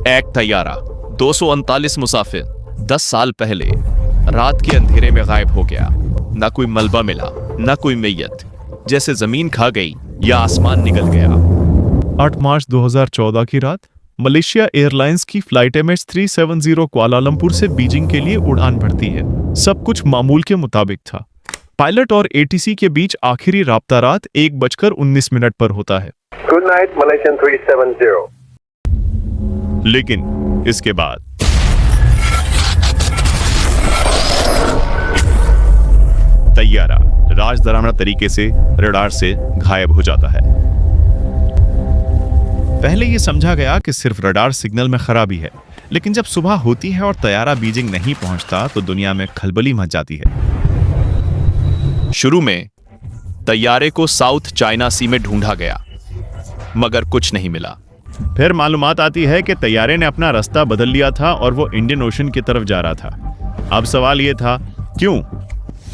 एक तैयारा 239 मुसाफिर 10 साल पहले रात के अंधेरे में गायब हो गया। ना कोई मलबा मिला, ना कोई मैयत, जैसे जमीन खा गई या आसमान निगल गया। 8 मार्च 2014 की रात मलेशिया एयरलाइंस की फ्लाइट MH370 कुआलालंपुर से बीजिंग के लिए उड़ान भरती है। सब कुछ मामूल के मुताबिक था। पायलट और ATC के बीच आखिरी राब्ता रात 1:19 पर होता है। Good night, Malaysian 370. लेकिन इसके बाद तैयारा राजदराना तरीके से रडार से गायब हो जाता है। पहले यह समझा गया कि सिर्फ रडार सिग्नल में खराबी है, लेकिन जब सुबह होती है और तैयारा बीजिंग नहीं पहुंचता तो दुनिया में खलबली मच जाती है। शुरू में तैयारे को साउथ चाइना सी में ढूंढा गया, मगर कुछ नहीं मिला। फिर मालूमात आती है कि तैयारे ने अपना रास्ता बदल लिया था और वो इंडियन ओशन की तरफ जा रहा था। अब सवाल ये था, क्यों,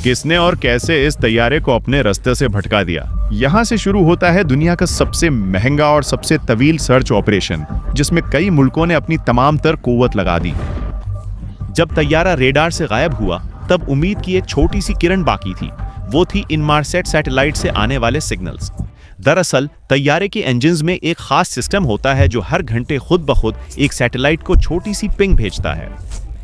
किसने और कैसे इस तैयारे को अपने रास्ते से भटका दिया। यहां से शुरू होता है दुनिया का सबसे महंगा और सबसे तवील सर्च ऑपरेशन, जिसमें कई मुल्कों ने अपनी तमाम तर कुव्वत लगा दी। जब तैयारा रेडार से गायब हुआ तब उम्मीद की एक छोटी सी किरण बाकी थी। वो थी इनमारसेट सैटेलाइट से आने वाले सिग्नल्स। दरअसल तैयारे के इंजन्स में एक खास सिस्टम होता है जो हर घंटे खुद ब खुद एक सैटेलाइट को छोटी सी पिंग भेजता है।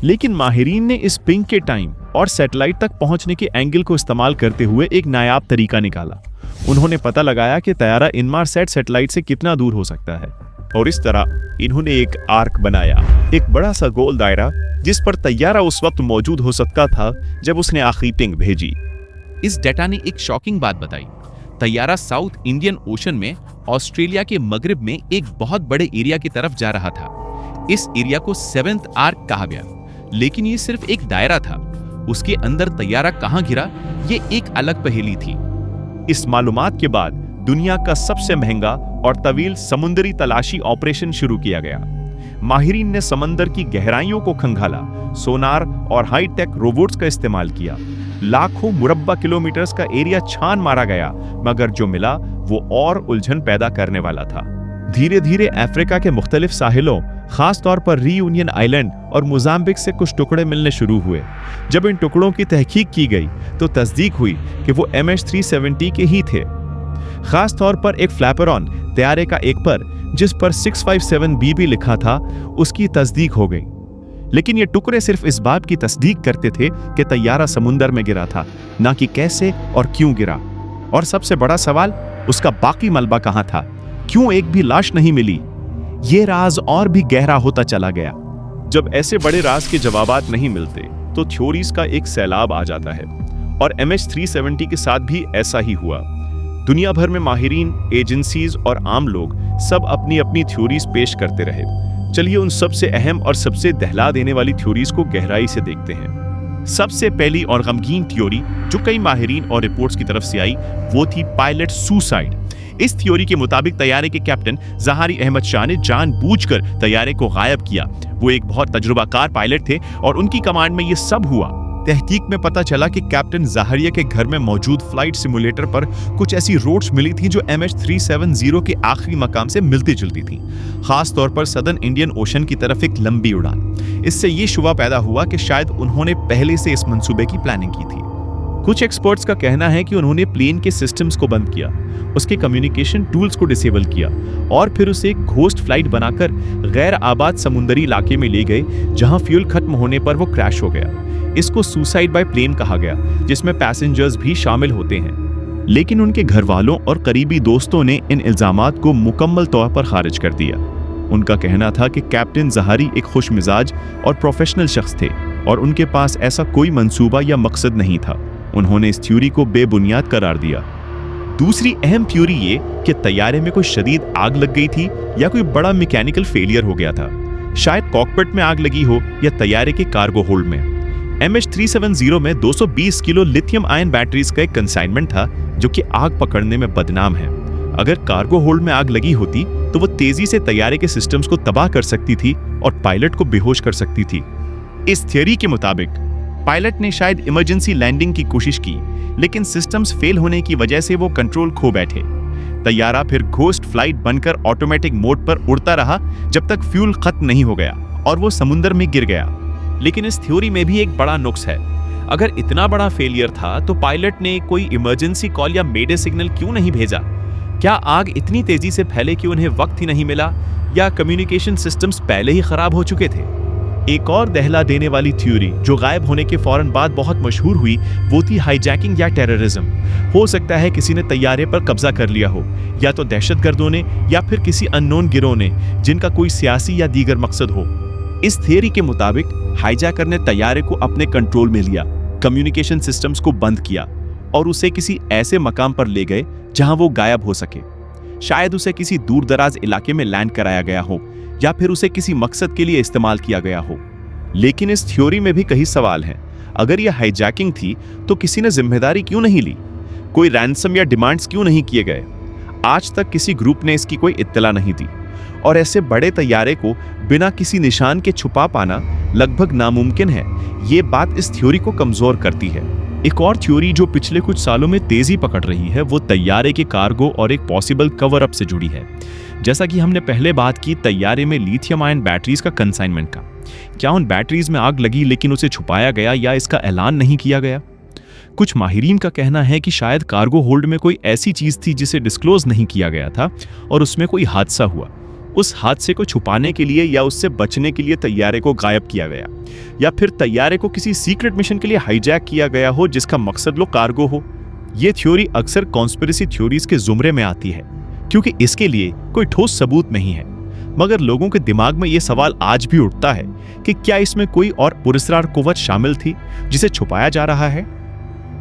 लेकिन माहिरीन ने इस पिंग के टाइम और सैटेलाइट तक पहुंचने के एंगल को इस्तेमाल करते हुए एक नायाब तरीका निकाला। उन्होंने पता लगाया कि तैयारा इनमारसेट सैटेलाइट से कितना दूर हो सकता है, और इस तरह इन्होंने एक आर्क बनाया, एक बड़ा सा गोल दायरा, जिस पर तैयारा उस वक्त मौजूद हो सकता था जब उसने आखिरी पिंग भेजी। इस डेटा ने एक शॉकिंग बात बताई। तैयारा साउथ इंडियन ओशन में ऑस्ट्रेलिया के मगरिब में एक बहुत बड़े एरिया की तरफ जा रहा था। इस एरिया को 7th आर्क कहा गया, लेकिन ये सिर्फ एक दायरा था। उसके अंदर तैयारा कहां गिरा, ये एक अलग पहेली थी। इस मालूमात के बाद दुनिया का सबसे महंगा और तवील समुद्री तलाशी ऑपरेशन शुरू किया गया। माहिरीन ने समंदर की गहराइयों को खंगाला, सोनार और हाईटेक रोबोट्स का इस्तेमाल किया। लाखों मुरब्बा किलोमीटर्स का एरिया छान मारा गया, मगर जो मिला वो और उलझन पैदा करने वाला था। धीरे धीरे अफ्रीका के मुख्तलिफ साहिलों, खास तौर पर रियूनियन आइलैंड और मोजाम्बिक से कुछ टुकड़े मिलने शुरू हुए। जब इन टुकड़ों की तहकीक की गई तो तस्दीक हुई कि वो MH370 के ही थे। खास तौर पर एक फ्लैपरॉन तैयारे का एक पर, जिस पर 657BB लिखा था, उसकी तस्दीक हो गई। लेकिन ये टुकड़े सिर्फ इस बात की तस्दीक करते थे कि तैयारा समुंदर में गिरा था, ना कि कैसे और क्यों गिरा। और सबसे बड़ा सवाल, उसका बाकी मलबा कहां था, क्यों एक भी लाश नहीं मिली। ये राज और भी गहरा होता चला गया। जब ऐसे बड़े राज के जवाबात नहीं मिलते तो थ्योरीज का एक सैलाब आ जाता है, और MH370 के साथ भी ऐसा ही हुआ। दुनिया भर में माहिरीन, एजेंसीज और आम लोग सब अपनी अपनी थ्योरीज पेश करते रहे। चलिए उन सबसे अहम और सबसे दहला देने वाली थ्योरीज को गहराई से देखते हैं। सबसे पहली और गमगीन थ्योरी जो कई माहिरीन और रिपोर्ट्स की तरफ से आई, वो थी पायलट सुसाइड। इस थ्योरी के मुताबिक तैयारे के कैप्टन जहारी अहमद शाह ने जानबूझकर तैयारे को गायब किया। वो एक बहुत तजुर्बाकार पायलट थे और उनकी कमांड में ये सब हुआ। तहकीक में पता चला कि कैप्टन जहारिया के घर में मौजूद फ्लाइट सिमुलेटर पर कुछ ऐसी रोड्स मिली थी जो MH370 के आखिरी मकाम से मिलती जुलती थी, खास तौर पर सदर्न इंडियन ओशन की तरफ एक लंबी उड़ान। इससे ये शुबा पैदा हुआ कि शायद उन्होंने पहले से इस मंसूबे की प्लानिंग की थी। कुछ एक्सपर्ट्स का कहना है कि उन्होंने प्लेन के सिस्टम्स को बंद किया, उसके कम्युनिकेशन टूल्स को डिसेबल किया और फिर उसे एक घोस्ट फ्लाइट बनाकर गैर आबाद समुद्री इलाके में ले गए, जहां फ्यूल खत्म होने पर वो क्रैश हो गया। इसको सुसाइड बाय प्लेन कहा गया, जिसमें पैसेंजर्स भी शामिल होते हैं। लेकिन उनके घर वालों और करीबी दोस्तों ने इन इल्जामात को मुकम्मल तौर पर खारिज कर दिया। उनका कहना था कि कैप्टन जहारी एक खुश मिजाज और प्रोफेशनल शख्स थे और उनके पास ऐसा कोई मंसूबा या मकसद नहीं था। उन्होंने इस थ्योरी को बेबुनियाद करार दिया। दूसरी अहम थ्योरी ये कि तैयारे में कोई शदीद आग लग गई थी या कोई बड़ा मैकेनिकल फेलियर हो गया था। शायद कॉकपिट में आग लगी हो या तैयारे के कार्गो होल्ड में। MH370 में 220 किलो लिथियम आयन बैटरीज का एक कंसाइनमेंट था जो कि आग पकड़ने में बदनाम है। अगर कार्गो होल्ड में आग लगी होती तो वो तेजी से तैयारे के सिस्टम्स को तबाह कर सकती थी और पायलट को बेहोश कर सकती थी। इस थ्योरी के मुताबिक पायलट ने शायद इमरजेंसी लैंडिंग की कोशिश की, लेकिन सिस्टम्स फेल होने की वजह से वो कंट्रोल खो बैठे। तैयारा फिर घोस्ट फ्लाइट बनकर ऑटोमेटिक मोड पर उड़ता रहा जब तक फ्यूल खत्म नहीं हो गया और वो समुद्र में गिर गया। लेकिन इस थ्योरी में भी एक बड़ा नुक्स है। अगर इतना बड़ा फेलियर था तो पायलट ने कोई इमरजेंसी कॉल या मेडे सिग्नल क्यों नहीं भेजा? क्या आग इतनी तेजी से फैले कि उन्हें वक्त ही नहीं मिला, या कम्युनिकेशन सिस्टम्स पहले ही खराब हो चुके थे? एक और दहला देने वाली थ्योरी जो गायब होने के फौरन बाद बहुत मशहूर हुई वो थी हाईजैकिंग या टेररिज्म। हो सकता है किसी ने तैयारे पर कब्जा कर लिया हो, या तो दहशतगर्दों ने या फिर किसी अननोन गिरोह ने जिनका कोई सियासी या दीगर मकसद हो। इस थियरी के मुताबिक हाईजैकर ने तैयारे को अपने कंट्रोल में लिया, कम्युनिकेशन सिस्टम्स को बंद किया और उसे किसी ऐसे मकाम पर ले गए जहां वो गायब हो सके। शायद उसे किसी दूर दराज इलाके में लैंड कराया गया हो, या फिर उसे किसी मकसद के लिए इस्तेमाल किया गया हो। लेकिन इस थ्योरी में भी कई सवाल हैं। अगर यह हाईजैकिंग थी तो किसी ने जिम्मेदारी क्यों नहीं ली? कोई रैंसम या डिमांड्स क्यों नहीं किए गए? आज तक किसी ग्रुप ने इसकी कोई इत्तला नहीं दी, और ऐसे बड़े तैयारे को बिना किसी निशान के छुपा पाना लगभग नामुमकिन है। ये बात इस थ्योरी को कमजोर करती है। एक और थ्योरी जो पिछले कुछ सालों में तेजी पकड़ रही है वो तैयारे के कार्गो और एक पॉसिबल कवर अप से जुड़ी है। जैसा कि हमने पहले बात की तैयारे में लिथियम आयन बैटरीज का कंसाइनमेंट का, क्या उन बैटरीज में आग लगी लेकिन उसे छुपाया गया या इसका ऐलान नहीं किया गया? कुछ माहिरीन का कहना है कि शायद कार्गो होल्ड में कोई ऐसी चीज थी जिसे डिस्क्लोज नहीं किया गया था और उसमें कोई हादसा हुआ। उस हादसे को छुपाने के लिए या उससे बचने के लिए तैयारे को गायब किया गया, या फिर तैयारे को किसी सीक्रेट मिशन के लिए हाईजैक किया गया हो जिसका मकसद लो कार्गो हो। यह थ्योरी अक्सर कॉन्स्पिरेसी थ्योरीज के जुमरे में आती है क्योंकि इसके लिए कोई ठोस सबूत नहीं है। मगर लोगों के दिमाग में यह सवाल आज भी उठता है कि क्या इसमें कोई और पुरस्कार कुव्वत शामिल थी जिसे छुपाया जा रहा है?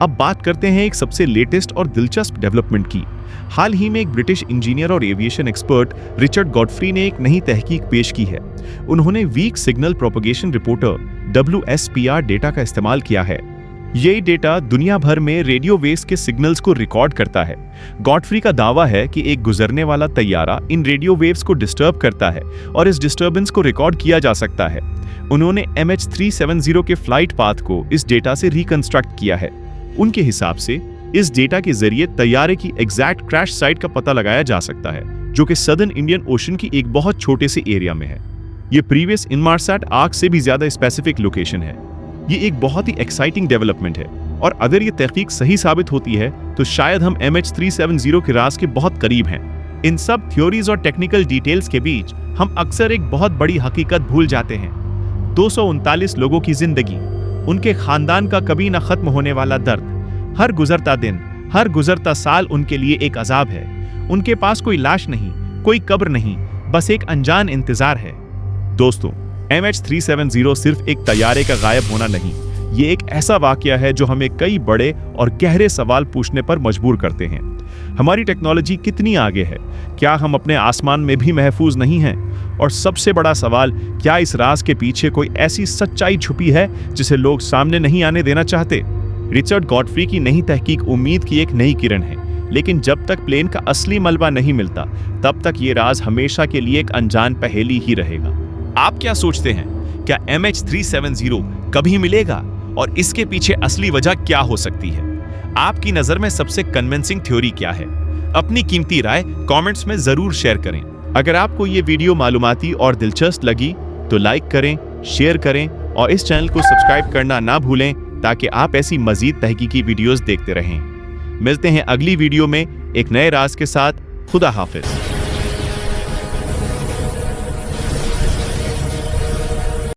अब बात करते हैं एक सबसे लेटेस्ट और दिलचस्प डेवलपमेंट की। हाल ही में एक ब्रिटिश इंजीनियर और एविएशन एक्सपर्ट रिचर्ड गॉडफ्री ने एक नई तहकीक पेश की है। उन्होंने weak signal propagation reporter WSPR data का इस्तेमाल किया है। यही डेटा दुनिया भर में रेडियो वेव्स के सिग्नल्स को रिकॉर्ड करता है। गॉडफ्री का दावा है कि एक गुजरने वाला तैयारा इन रेडियो वेव्स को डिस्टर्ब करता है और इस डिस्टर्बेंस को रिकॉर्ड किया जा सकता है। उन्होंने MH370 के फ्लाइट पाथ को इस डेटा से रिकंस्ट्रक्ट किया है। उनके हिसाब से इस डेटा के जरिए तैयारे की एग्जैक्ट क्रैश साइट का पता लगाया जा सकता है, जो कि सदर्न इंडियन ओशन की एक बहुत छोटे से एरिया में है। ये प्रीवियस इनमारसैट आर्क से भी ज्यादा स्पेसिफिक लोकेशन है। ये एक बहुत ही एक्साइटिंग डेवलपमेंट है, और अगर ये तहकीक सही साबित होती है तो शायद हम MH370 के राज के बहुत करीब हैं। इन सब थ्योरीज और टेक्निकल डिटेल्स के बीच हम अक्सर एक बहुत बड़ी हकीकत भूल जाते हैं। 239 लोगों की जिंदगी, उनके खानदान का कभी न खत्म होने वाला दर्द, हर गुजरता दिन, हर गुजरता साल उनके लिए एक अजाब है। उनके पास कोई लाश नहीं, कोई कब्र नहीं, बस एक अनजान इंतजार है। दोस्तों, MH370 सिर्फ एक तैयारे का गायब होना नहीं, ये एक ऐसा वाकया है जो हमें कई बड़े और गहरे सवाल पूछने पर मजबूर करते हैं। हमारी टेक्नोलॉजी कितनी आगे है? क्या हम अपने आसमान में भी महफूज नहीं हैं? और सबसे बड़ा सवाल, क्या इस राज के पीछे कोई ऐसी सच्चाई छुपी है जिसे लोग सामने नहीं आने देना चाहते? रिचर्ड गॉडफ्री की नई तहकीक उम्मीद की एक नई किरण है, लेकिन जब तक प्लेन का असली मलबा नहीं मिलता तब तक ये राज हमेशा के लिए एक अनजान पहेली ही रहेगा। आप क्या सोचते हैं? क्या MH370 कभी मिलेगा, और इसके पीछे असली वजह क्या हो सकती है? आपकी नजर में सबसे कन्विंसिंग थ्योरी क्या है? अपनी कीमती राय कमेंट्स में जरूर शेयर करें। अगर आपको ये वीडियो मालूमाती और दिलचस्प लगी तो लाइक करें, शेयर करें और इस चैनल को सब्सक्राइब करना ना भूलें ताकि आप ऐसी मजीद तहकीकी वीडियोस देखते रहें। मिलते हैं अगली वीडियो में एक नए राज के साथ। खुदा हाफिज।